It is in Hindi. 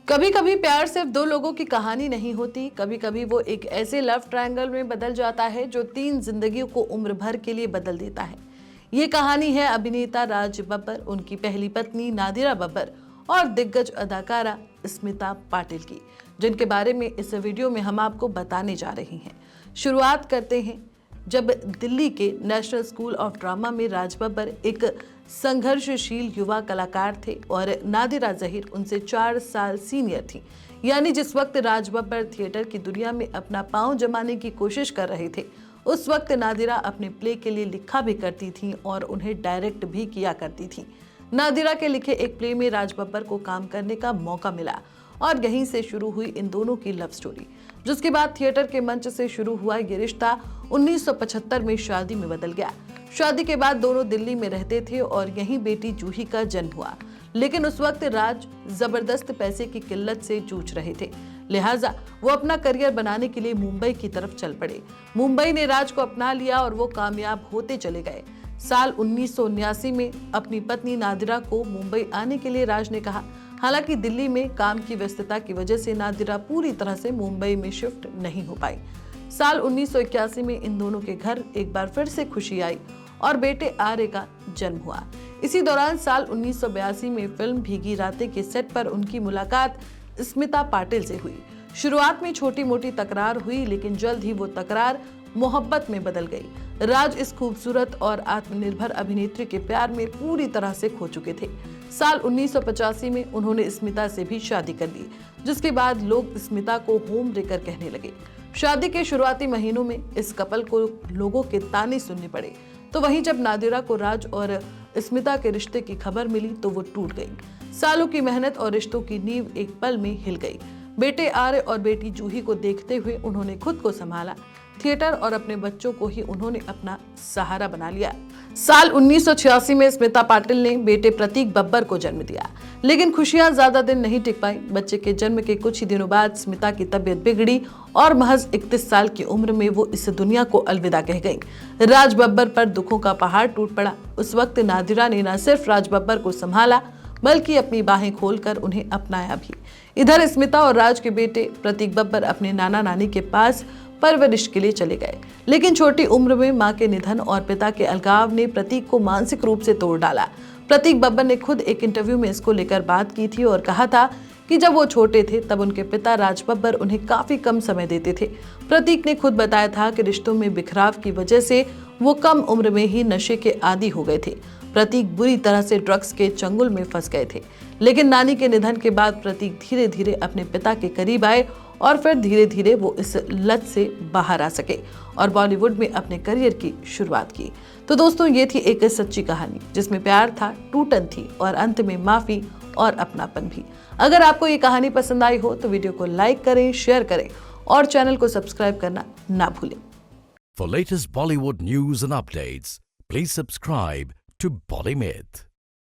कभी कभी प्यार सिर्फ दो लोगों की कहानी नहीं होती, कभी कभी वो एक ऐसे लव ट्रायंगल में बदल जाता है जो तीन जिंदगियों को उम्र भर के लिए बदल देता है। ये कहानी है अभिनेता राज बब्बर, उनकी पहली पत्नी नादिरा बब्बर और दिग्गज अदाकारा स्मिता पाटिल की, जिनके बारे में इस वीडियो में हम आपको बताने जा रहे हैं। शुरुआत करते हैं जब दिल्ली के नेशनल स्कूल ऑफ ड्रामा में राज बब्बर एक संघर्षशील युवा कलाकार थे और नादिरा जहीर उनसे 4 साल सीनियर थी। यानी जिस वक्त राज बब्बर थिएटर की दुनिया में अपना पांव जमाने की कोशिश कर रहे थे, उस वक्त नादिरा अपने प्ले के लिए लिखा भी करती थीं और उन्हें डायरेक्ट भी किया करती थीं। नादिरा के लिखे एक प्ले में राज बब्बर को काम करने का मौका मिला और यहीं से शुरू हुई इन दोनों की लव स्टोरी, जिसके बाद थिएटर के मंच से शुरू हुआ ये रिश्ता 1975 में शादी में बदल गया। शादी के बाद दोनों दिल्ली में रहते थे और यहीं बेटी जूही का जन्म हुआ। लेकिन उस वक्त राज जबरदस्त पैसे की किल्लत से जूझ रहे थे, लिहाजा वो अपना करियर बनाने के लिए मुंबई की तरफ चल पड़े। मुंबई ने राज को अपना लिया और वो कामयाब होते चले गए। साल 1979 में अपनी पत्नी नादिरा को मुंबई आने के लिए राज ने कहा। हालांकि दिल्ली में काम की व्यस्तता की वजह से नादिरा पूरी तरह से मुंबई में शिफ्ट नहीं हो पाई। साल 1981 में इन दोनों के घर एक बार फिर से खुशी आई और बेटे आर्य का जन्म हुआ। इसी दौरान साल 1982 में फिल्म भीगी रातें के सेट पर उनकी मुलाकात स्मिता पाटिल से हुई। शुरुआत में छोटी मोटी तकरार हुई, लेकिन जल्द ही वो तकरार मोहब्बत में बदल गई। राज इस खूबसूरत और आत्मनिर्भर अभिनेत्री के प्यार में पूरी तरह से खो चुके थे। साल 1985 में उन्होंने स्मिता से भी शादी कर ली, जिसके बाद लोग स्मिता को होम रेकर कहने लगे। शादी के शुरुआती महीनों में इस कपल को लोगों के ताने सुनने पड़े, तो वहीं जब नादिरा को राज और स्मिता के रिश्ते की खबर मिली तो वो टूट गई। सालों की मेहनत और रिश्तों की नींव एक पल में हिल गई। बेटे आर्य और बेटी जूही को देखते हुए उन्होंने खुद को संभाला। थिएटर और अपने बच्चों को ही उन्होंने अपना सहारा बना लिया। साल 1986 में स्मिता पाटिल ने बेटे प्रतीक बब्बर को जन्म दिया, लेकिन खुशियां ज्यादा दिन नहीं टिक पाई। बच्चे के जन्म के कुछ ही दिनों बाद स्मिता की तबीयत बिगड़ी और महज 31 साल की उम्र में वो इस दुनिया को अलविदा कह गईं। राज बब्बर पर दुखों का पहाड़ टूट पड़ा। उस वक्त नादिरा ने न सिर्फ राज बब्बर को संभाला, बल्कि अपनी बाहें खोलकर उन्हें अपनाया भी। इधर स्मिता और राज के बेटे प्रतीक बब्बर अपने नाना नानी के पास परवरिश के लिए चले गए, लेकिन छोटी उम्र में मां के निधन और पिता के अलगाव ने प्रतीक को मानसिक रूप से तोड़ डाला। प्रतीक बब्बर ने खुद एक इंटरव्यू में इसको लेकर बात की थी और कहा था कि जब वो छोटे थे तब उनके पिता राज बब्बर उन्हें काफी कम समय देते थे। प्रतीक ने खुद बताया था कि रिश्तों में बिखराव की वजह से वो कम उम्र में ही नशे के आदी हो गए थे। प्रतीक बुरी तरह से ड्रग्स के चंगुल में फंस गए थे, लेकिन नानी के निधन के बाद प्रतीक धीरे धीरे अपने पिता के करीब आए और फिर धीरे धीरे वो इस लत से बाहर आ सके और बॉलीवुड में अपने करियर की शुरुआत की। तो दोस्तों, ये थी एक सच्ची कहानी जिसमें प्यार था, टूटन थी और अंत में माफी और अपनापन भी। अगर आपको ये कहानी पसंद आई हो तो वीडियो को लाइक करें, शेयर करें और चैनल को सब्सक्राइब करना ना भूलें। For latest Bollywood news and updates, please subscribe to Bollymyth.